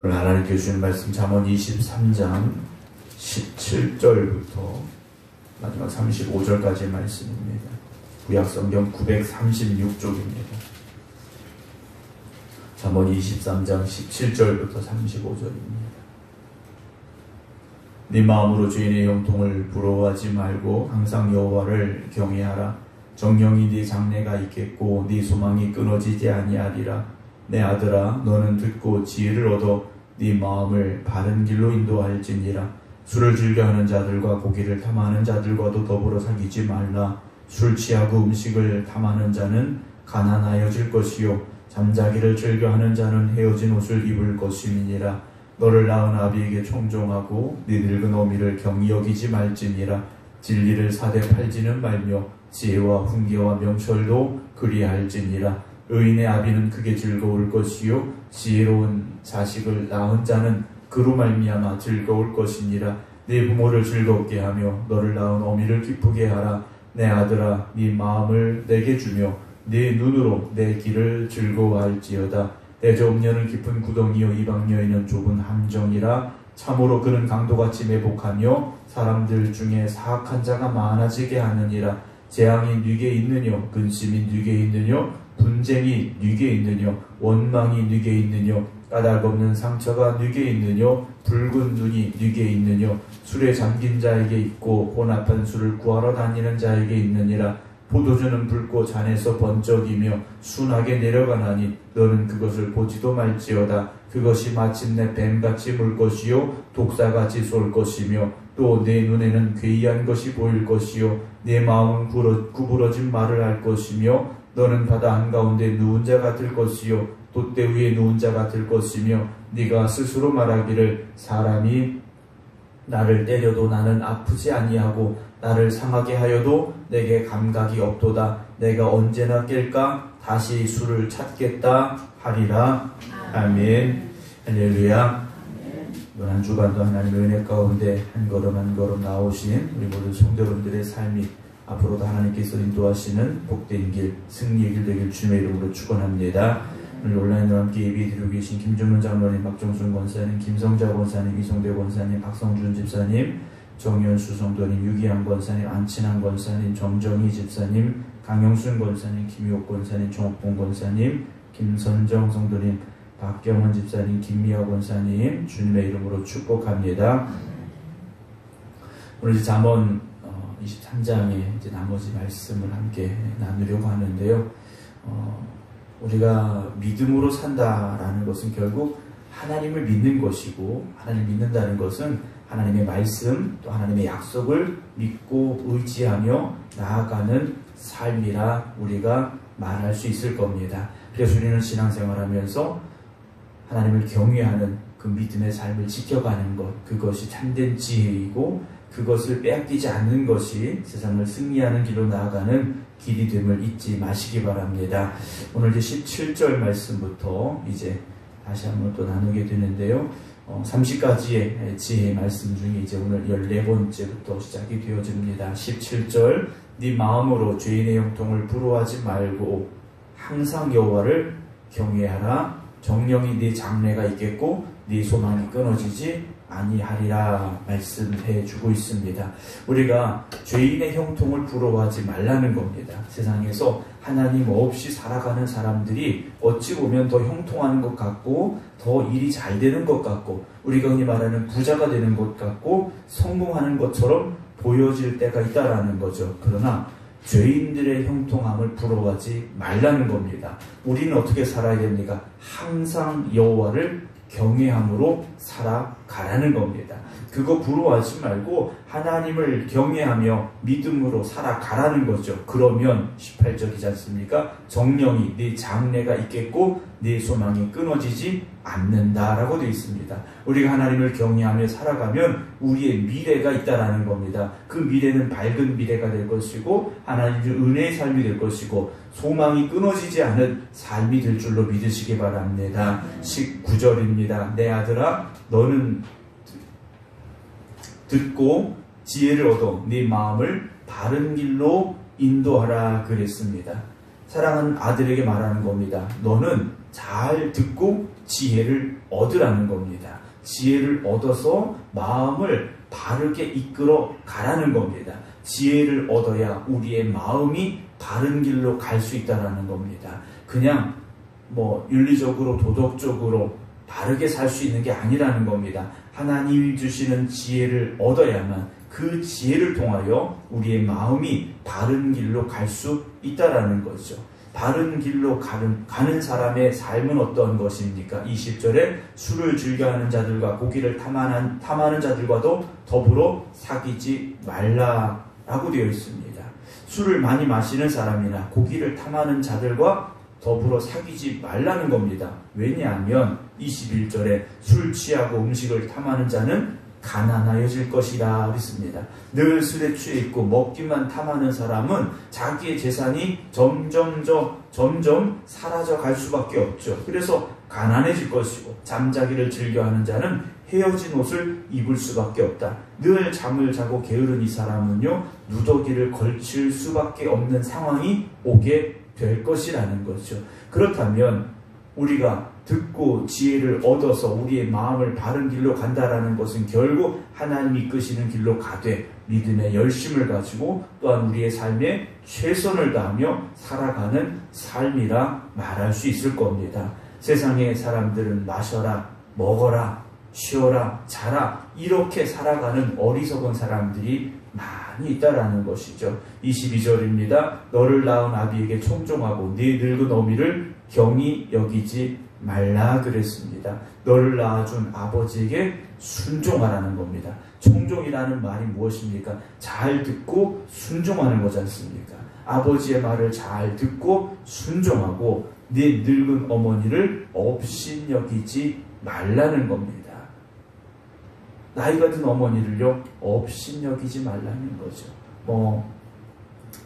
오늘 하나님께 주신 말씀 잠언 23장 17절부터 마지막 35절까지의 말씀입니다. 구약성경 936쪽입니다. 잠언 23장 17절부터 35절입니다. 네 마음으로 주인의 형통을 부러워하지 말고 항상 여호와를 경외하라. 정령이 네 장래가 있겠고 네 소망이 끊어지지 아니하리라. 내 아들아, 너는 듣고 지혜를 얻어 네 마음을 바른 길로 인도할지니라. 술을 즐겨하는 자들과 고기를 탐하는 자들과도 더불어 사귀지 말라. 술 취하고 음식을 탐하는 자는 가난하여질 것이요 잠자기를 즐겨하는 자는 헤어진 옷을 입을 것임이니라. 너를 낳은 아비에게 청종하고 네 늙은 어미를 경히 여기지 말지니라. 진리를 사대 팔지는 말며 지혜와 훈계와 명철도 그리할지니라. 의인의 아비는 크게 즐거울 것이요 지혜로운 자식을 낳은 자는 그로 말미암아 즐거울 것이니라. 네 부모를 즐겁게 하며 너를 낳은 어미를 기쁘게 하라. 내 아들아, 네 마음을 내게 주며 네 눈으로 내 길을 즐거워할지어다. 대저음녀는 깊은 구덩이요 이방 여인은 좁은 함정이라. 참으로 그는 강도같이 매복하며 사람들 중에 사악한 자가 많아지게 하느니라. 재앙이 네게 있느뇨 근심이 네게 있느뇨 분쟁이 네게 있느뇨 원망이 네게 있느뇨 까닭없는 상처가 네게 있느뇨 붉은 눈이 네게 있느뇨 술에 잠긴 자에게 있고 혼합한 술을 구하러 다니는 자에게 있느니라. 포도주는 붉고 잔에서 번쩍이며 순하게 내려가나니 너는 그것을 보지도 말지어다. 그것이 마침내 뱀같이 물 것이요 독사같이 쏠 것이며 또 내 눈에는 괴이한 것이 보일 것이요 내 마음은 구부러진 말을 할 것이며 너는 바다 한가운데 누운 자가 될 것이요 돛대 위에 누운 자가 될 것이며 네가 스스로 말하기를 사람이 나를 때려도 나는 아프지 아니하고 나를 상하게 하여도 내게 감각이 없도다. 내가 언제나 깰까 다시 술을 찾겠다 하리라. 아멘. 할렐루야. 이번 한 주간도 하나님의 은혜 가운데 한 걸음 한 걸음 나오신 우리 모든 성도분들의 삶이 앞으로도 하나님께서 인도하시는 복된 길, 승리의 길 되길 주님의 이름으로 축원합니다. 오늘 온라인으로 함께 예배드리고 계신 김준문 장로님, 박정순 권사님, 김성자 권사님, 이성대 권사님, 박성준 집사님, 정현수 성도님, 유기한 권사님, 안친환 권사님, 정정희 집사님, 강영순 권사님, 김효옥 권사님, 정옥봉 권사님, 김선정 성도님, 박경원 집사님, 김미화 권사님, 주님의 이름으로 축복합니다. 오늘 이제 잠언 23장의 이제 나머지 말씀을 함께 나누려고 하는데요. 우리가 믿음으로 산다라는 것은 결국 하나님을 믿는 것이고, 하나님을 믿는다는 것은 하나님의 말씀 또 하나님의 약속을 믿고 의지하며 나아가는 삶이라 우리가 말할 수 있을 겁니다. 그래서 우리는 신앙생활하면서 하나님을 경외하는 그 믿음의 삶을 지켜가는 것, 그것이 참된 지혜이고 그것을 빼앗기지 않는 것이 세상을 승리하는 길로 나아가는 길이 됨을 잊지 마시기 바랍니다. 오늘 이제 17절 말씀부터 이제 다시 한번 또 나누게 되는데요. 30가지의 지혜의 말씀 중에 이제 오늘 14번째부터 시작이 되어집니다. 17절, 네 마음으로 죄인의 형통을 부러워하지 말고 항상 여호와를 경외하라. 정령이 네 장래가 있겠고 네 소망이 끊어지지 아니하리라 말씀해 주고 있습니다. 우리가 죄인의 형통을 부러워하지 말라는 겁니다. 세상에서 하나님 없이 살아가는 사람들이 어찌 보면 더 형통하는 것 같고 더 일이 잘 되는 것 같고 우리가 흔히 말하는 부자가 되는 것 같고 성공하는 것처럼 보여질 때가 있다라는 거죠. 그러나 죄인들의 형통함을 부러워하지 말라는 겁니다. 우리는 어떻게 살아야 됩니까? 항상 여호와를 경외함으로 살아가라는 겁니다. 그거 부러워하지 말고 하나님을 경외하며 믿음으로 살아가라는 거죠. 그러면 18절이지 않습니까? 정령이 네 장래가 있겠고 네 소망이 끊어지지 않는다라고 되어 있습니다. 우리가 하나님을 경외하며 살아가면 우리의 미래가 있다라는 겁니다. 그 미래는 밝은 미래가 될 것이고 하나님의 은혜의 삶이 될 것이고 소망이 끊어지지 않은 삶이 될 줄로 믿으시기 바랍니다. 19절입니다. 내 아들아, 너는 듣고 지혜를 얻어 네 마음을 바른 길로 인도하라 그랬습니다. 사랑하는 아들에게 말하는 겁니다. 너는 잘 듣고 지혜를 얻으라는 겁니다. 지혜를 얻어서 마음을 바르게 이끌어 가라는 겁니다. 지혜를 얻어야 우리의 마음이 바른 길로 갈 수 있다는 겁니다. 그냥 윤리적으로 도덕적으로 바르게 살 수 있는 게 아니라는 겁니다. 하나님이 주시는 지혜를 얻어야만 그 지혜를 통하여 우리의 마음이 바른 길로 갈 수 있다라는 거죠. 바른 길로 가는 사람의 삶은 어떤 것입니까? 20절에 술을 즐겨하는 자들과 고기를 탐하는 자들과도 더불어 사귀지 말라라고 되어 있습니다. 술을 많이 마시는 사람이나 고기를 탐하는 자들과 더불어 사귀지 말라는 겁니다. 왜냐하면 21절에 술 취하고 음식을 탐하는 자는 가난하여질 것이라 그랬습니다. 늘 술에 취해 있고 먹기만 탐하는 사람은 자기의 재산이 점점 사라져 갈 수밖에 없죠. 그래서 가난해질 것이고, 잠자기를 즐겨하는 자는 헤어진 옷을 입을 수밖에 없다. 늘 잠을 자고 게으른 이 사람은요, 누더기를 걸칠 수밖에 없는 상황이 오게 될 것이라는 거죠. 그렇다면 우리가 듣고 지혜를 얻어서 우리의 마음을 바른 길로 간다라는 것은 결국 하나님이 이끄시는 길로 가되 믿음의 열심을 가지고 또한 우리의 삶에 최선을 다하며 살아가는 삶이라 말할 수 있을 겁니다. 세상의 사람들은 마셔라, 먹어라, 쉬어라, 자라 이렇게 살아가는 어리석은 사람들이 많이 있다라는 것이죠. 22절입니다. 너를 낳은 아비에게 청종하고 네 늙은 어미를 경히 여기지 말라 그랬습니다. 너를 낳아준 아버지에게 순종하라는 겁니다. 청종이라는 말이 무엇입니까? 잘 듣고 순종하는 거지 않습니까? 아버지의 말을 잘 듣고 순종하고 네 늙은 어머니를 업신여기지 말라는 겁니다. 나이가 든 어머니를요, 업신여기지 말라는 거죠.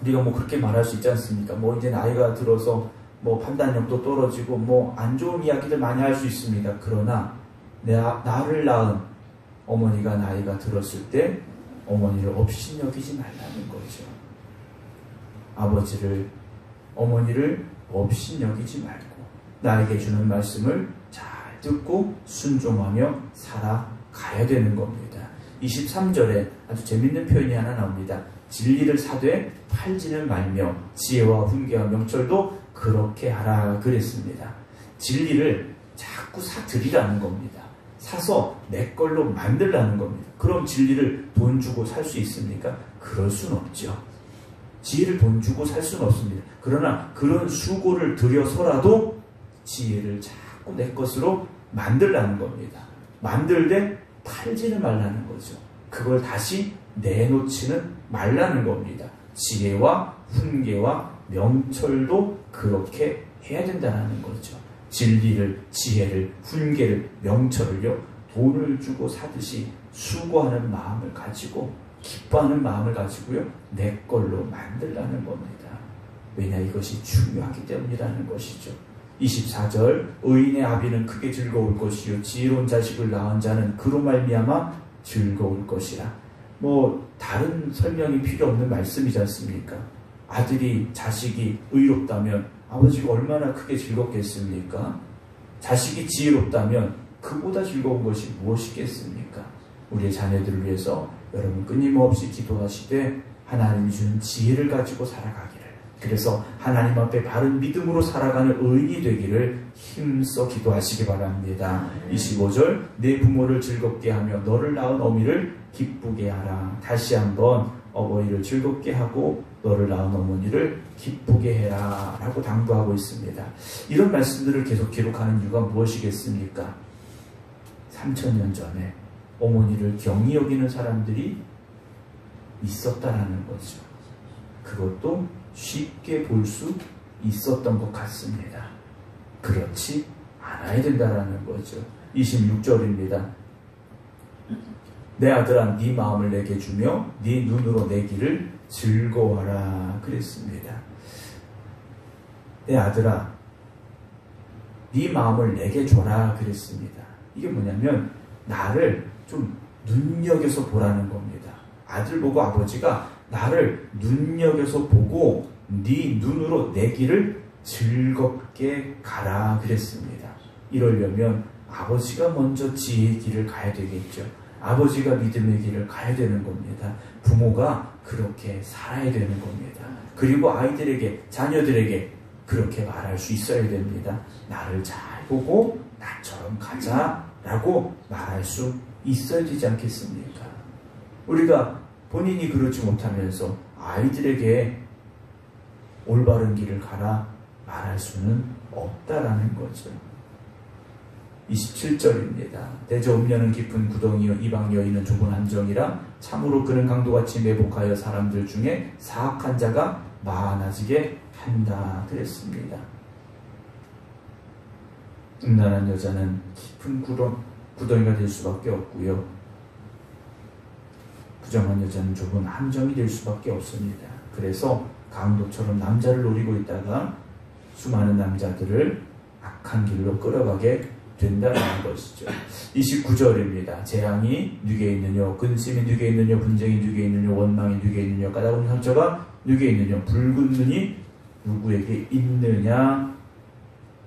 우리가 그렇게 말할 수 있지 않습니까? 이제 나이가 들어서 판단력도 떨어지고 안 좋은 이야기들 많이 할 수 있습니다. 그러나 나를 낳은 어머니가 나이가 들었을 때 어머니를 업신여기지 말라는 거죠. 어머니를 업신여기지 말고 나에게 주는 말씀을 잘 듣고 순종하며 살아가야 되는 겁니다. 23절에 아주 재밌는 표현이 하나 나옵니다. 진리를 사되 팔지는 말며 지혜와 훈계와 명철도 그렇게 하라 그랬습니다. 진리를 자꾸 사들이라는 겁니다. 사서 내 걸로 만들라는 겁니다. 그럼 진리를 돈 주고 살 수 있습니까? 그럴 수는 없죠. 지혜를 돈 주고 살 수는 없습니다. 그러나 그런 수고를 들여서라도 지혜를 자꾸 내 것으로 만들라는 겁니다. 만들되 팔지는 말라는 거죠. 그걸 다시 내놓지는 말라는 겁니다. 지혜와 훈계와 명철도 그렇게 해야 된다는 거죠. 진리를, 지혜를, 훈계를, 명철을요, 돈을 주고 사듯이 수고하는 마음을 가지고 기뻐하는 마음을 가지고요, 내 걸로 만들라는 겁니다. 왜냐, 이것이 중요하기 때문이라는 것이죠. 24절 의인의 아비는 크게 즐거울 것이요 지혜로운 자식을 낳은 자는 그로 말미암아 즐거울 것이라. 다른 설명이 필요 없는 말씀이지 않습니까? 자식이 의롭다면 아버지가 얼마나 크게 즐겁겠습니까? 자식이 지혜롭다면 그보다 즐거운 것이 무엇이겠습니까? 우리의 자녀들을 위해서 여러분 끊임없이 기도하시되 하나님이 주는 지혜를 가지고 살아가기를, 그래서 하나님 앞에 바른 믿음으로 살아가는 의인이 되기를 힘써 기도하시기 바랍니다. 25절 내 부모를 즐겁게 하며 너를 낳은 어미를 기쁘게 하라. 다시 한번 어머니를 즐겁게 하고 너를 낳은 어머니를 기쁘게 해라 라고 당부하고 있습니다. 이런 말씀들을 계속 기록하는 이유가 무엇이겠습니까? 3000년 전에 어머니를 경히 여기는 사람들이 있었다라는 거죠. 그것도 쉽게 볼 수 있었던 것 같습니다. 그렇지 않아야 된다라는 거죠. 26절입니다. 내 아들아 네 마음을 내게 주며 네 눈으로 내 길을 즐거워하라 그랬습니다. 내 아들아 네 마음을 내게 줘라 그랬습니다. 이게 뭐냐면 나를 좀 눈여겨서 보라는 겁니다. 아들 보고 아버지가 나를 눈여겨서 보고 네 눈으로 내 길을 즐겁게 가라 그랬습니다. 이러려면 아버지가 먼저 지혜의 길을 가야 되겠죠. 아버지가 믿음의 길을 가야 되는 겁니다. 부모가 그렇게 살아야 되는 겁니다. 그리고 아이들에게, 자녀들에게 그렇게 말할 수 있어야 됩니다. 나를 잘 보고 나처럼 가자라고 말할 수 있어야 되지 않겠습니까? 우리가 본인이 그렇지 못하면서 아이들에게 올바른 길을 가라 말할 수는 없다라는 거죠. 27절입니다. 대저 음녀는 깊은 구덩이요 이방 여인은 좁은 함정이라 참으로 그는 강도같이 매복하여 사람들 중에 사악한 자가 많아지게 한다 그랬습니다. 음란한 여자는 깊은 구덩이가 될 수밖에 없고요. 부정한 여자는 좁은 함정이 될 수밖에 없습니다. 그래서 강도처럼 남자를 노리고 있다가 수많은 남자들을 악한 길로 끌어가게 된다는 것이죠. 29절입니다. 재앙이 누게 있느냐, 근심이 누게 있느냐, 분쟁이 누게 있느냐, 원망이 누게 있느냐, 까다로운 상처가 누게 있느냐, 붉은 눈이 누구에게 있느냐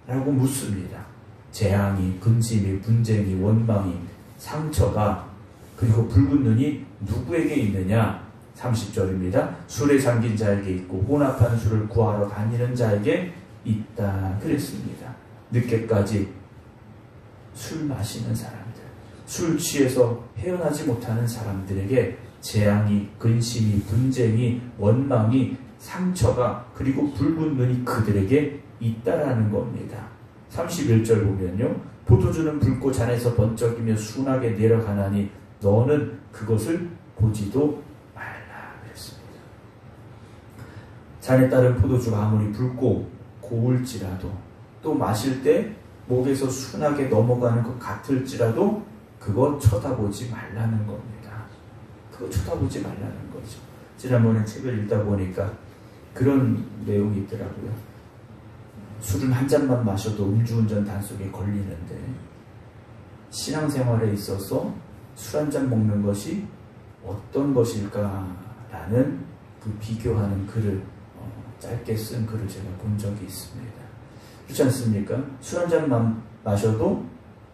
라고 묻습니다. 재앙이, 근심이, 분쟁이, 원망이, 상처가, 그리고 붉은 눈이 누구에게 있느냐. 30절입니다. 술에 잠긴 자에게 있고 혼합한 술을 구하러 다니는 자에게 있다 그랬습니다. 늦게까지 술 마시는 사람들, 술 취해서 헤어나지 못하는 사람들에게 재앙이, 근심이, 분쟁이, 원망이, 상처가, 그리고 붉은 눈이 그들에게 있다라는 겁니다. 31절 보면요, 포도주는 붉고 잔에서 번쩍이며 순하게 내려가나니 너는 그것을 보지도 말라 그랬습니다. 잔에 따른 포도주가 아무리 붉고 고울지라도, 또 마실 때 목에서 순하게 넘어가는 것 같을지라도 그거 쳐다보지 말라는 겁니다. 그거 쳐다보지 말라는 거죠. 지난번에 책을 읽다 보니까 그런 내용이 있더라고요. 술은 한 잔만 마셔도 음주운전 단속에 걸리는데 신앙생활에 있어서 술 한 잔 먹는 것이 어떤 것일까라는 그 비교하는 글을 짧게 쓴 글을 제가 본 적이 있습니다. 그렇지 않습니까? 술 한 잔만 마셔도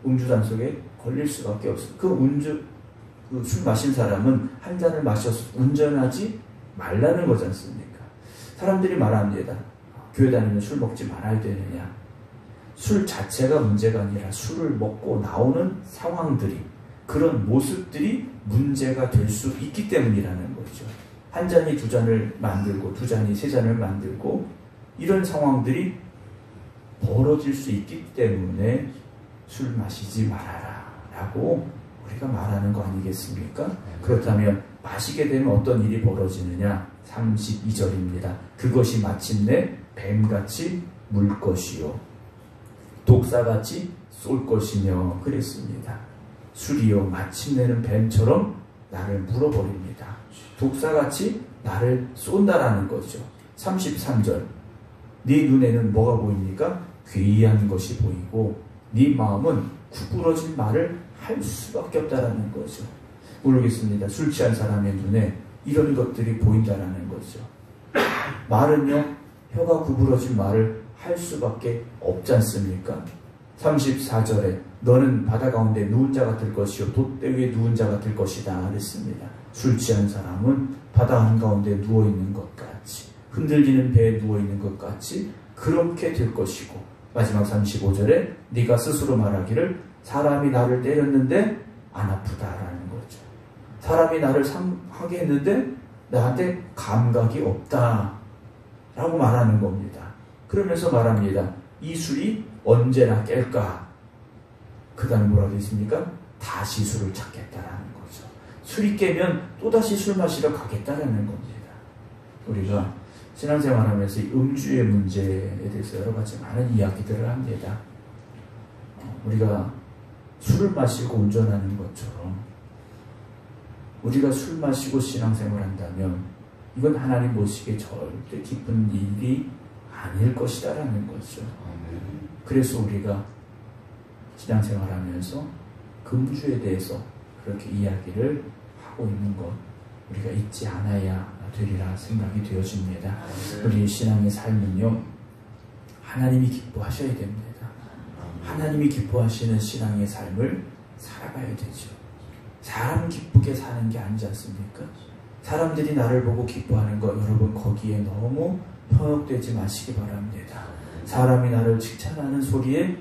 음주 단속에 걸릴 수밖에 없어요. 술 마신 사람은 한 잔을 마셔서 운전하지 말라는 거지 않습니까? 사람들이 말합니다. 교회 다니면 술 먹지 말아야 되느냐. 술 자체가 문제가 아니라 술을 먹고 나오는 상황들이, 그런 모습들이 문제가 될 수 있기 때문이라는 거죠. 한 잔이 두 잔을 만들고 두 잔이 세 잔을 만들고 이런 상황들이 벌어질 수 있기 때문에 술 마시지 말아라 라고 우리가 말하는 거 아니겠습니까? 그렇다면 마시게 되면 어떤 일이 벌어지느냐? 32절입니다. 그것이 마침내 뱀같이 물 것이요 독사같이 쏠 것이며 그랬습니다. 술이요 마침내는 뱀처럼 나를 물어버립니다. 독사같이 나를 쏜다라는 거죠. 33절 네 눈에는 뭐가 보입니까? 괴이한 것이 보이고 네 마음은 구부러진 말을 할 수밖에 없다라는 거죠. 모르겠습니다. 술 취한 사람의 눈에 이런 것들이 보인다라는 거죠. 말은요, 혀가 구부러진 말을 할 수밖에 없지 않습니까? 34절에 너는 바다 가운데 누운 자가 될 것이요 돛대 위에 누운 자가 될 것이다 그랬습니다. 술 취한 사람은 바다 한가운데 누워있는 것 같이, 흔들리는 배에 누워있는 것 같이 그렇게 될 것이고, 마지막 35절에 네가 스스로 말하기를 사람이 나를 때렸는데 안 아프다라는 거죠. 사람이 나를 상하게 했는데 나한테 감각이 없다 라고 말하는 겁니다. 그러면서 말합니다. 이 술이 언제나 깰까? 그 다음에 뭐라고 했습니까? 다시 술을 찾겠다라는 거죠. 술이 깨면 또다시 술 마시러 가겠다라는 겁니다. 우리가 신앙생활하면서 이 음주의 문제에 대해서 여러 가지 많은 이야기들을 합니다. 우리가 술을 마시고 운전하는 것처럼 우리가 술 마시고 신앙생활 한다면 이건 하나님 보시기에 절대 기쁜 일이 아닐 것이다라는 거죠. 그래서 우리가 신앙생활 하면서 금주에 대해서 그렇게 이야기를 하고 있는 것 우리가 잊지 않아야 되리라 생각이 되어집니다. 우리 신앙의 삶은요, 하나님이 기뻐하셔야 됩니다. 하나님이 기뻐하시는 신앙의 삶을 살아가야 되죠. 사람 기쁘게 사는 게 아니지 않습니까? 사람들이 나를 보고 기뻐하는 거, 여러분 거기에 너무 현혹되지 마시기 바랍니다. 사람이 나를 칭찬하는 소리에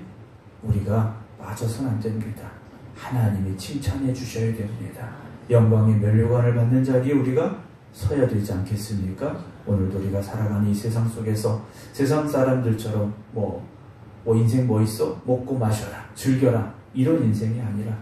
우리가 빠져서는 안 됩니다. 하나님이 칭찬해 주셔야 됩니다. 영광의 면류관을 받는 자리에 우리가 서야 되지 않겠습니까? 오늘도 우리가 살아가는 이 세상 속에서 세상 사람들처럼 인생 뭐 있어? 먹고 마셔라, 즐겨라, 이런 인생이 아니라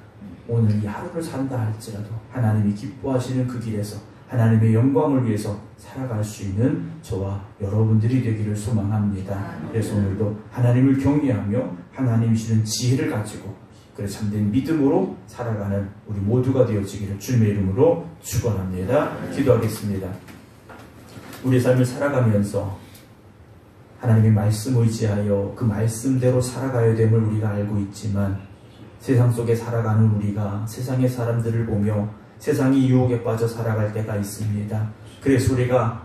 오늘 이 하루를 산다 할지라도 하나님이 기뻐하시는 그 길에서 하나님의 영광을 위해서 살아갈 수 있는 저와 여러분들이 되기를 소망합니다. 그래서 오늘도 하나님을 경외하며 하나님이 주는 지혜를 가지고 그래 참된 믿음으로 살아가는 우리 모두가 되어지기를 주님의 이름으로 축원합니다. 기도하겠습니다. 우리 삶을 살아가면서 하나님의 말씀 의지하여 그 말씀대로 살아가야 됨을 우리가 알고 있지만 세상 속에 살아가는 우리가 세상의 사람들을 보며 세상의 유혹에 빠져 살아갈 때가 있습니다. 그래서 우리가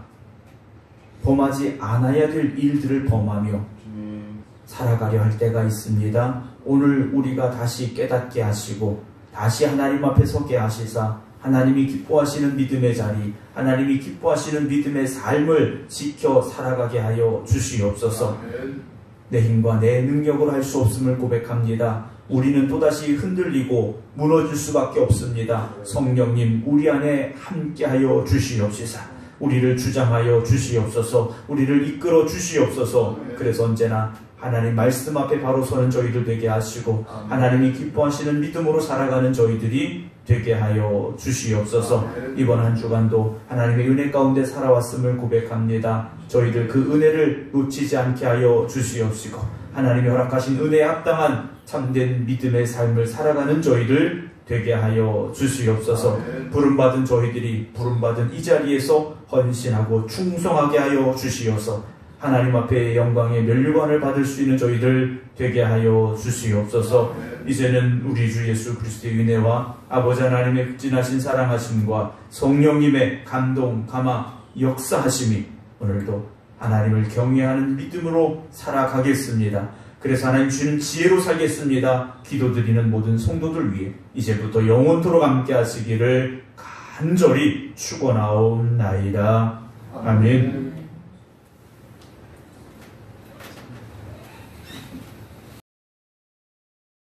범하지 않아야 될 일들을 범하며 살아가려 할 때가 있습니다. 오늘 우리가 다시 깨닫게 하시고 다시 하나님 앞에 서게 하시사 하나님이 기뻐하시는 믿음의 자리, 하나님이 기뻐하시는 믿음의 삶을 지켜 살아가게 하여 주시옵소서. 내 힘과 내 능력으로 할 수 없음을 고백합니다. 우리는 또다시 흔들리고 무너질 수밖에 없습니다. 성령님 우리 안에 함께하여 주시옵시사. 우리를 주장하여 주시옵소서. 우리를 이끌어 주시옵소서. 그래서 언제나 하나님 말씀 앞에 바로 서는 저희들 되게 하시고 하나님이 기뻐하시는 믿음으로 살아가는 저희들이 되게 하여 주시옵소서. 이번 한 주간도 하나님의 은혜 가운데 살아왔음을 고백합니다. 저희들 그 은혜를 놓치지 않게 하여 주시옵시고 하나님이 허락하신 은혜에 합당한 참된 믿음의 삶을 살아가는 저희들 되게 하여 주시옵소서. 부름받은 저희들이 부름받은 이 자리에서 헌신하고 충성하게 하여 주시옵소서. 하나님 앞에 영광의 면류관을 받을 수 있는 저희들 되게 하여 주시옵소서. 이제는 우리 주 예수 그리스도의 은혜와 아버지 하나님의 극진하신 사랑하심과 성령님의 감동, 감화, 역사하심이 오늘도 하나님을 경외하는 믿음으로 살아가겠습니다. 그래서 하나님 주는 지혜로 살겠습니다. 기도드리는 모든 성도들 위해 이제부터 영원토록 함께 하시기를 간절히 축원하옵나이다. 아멘.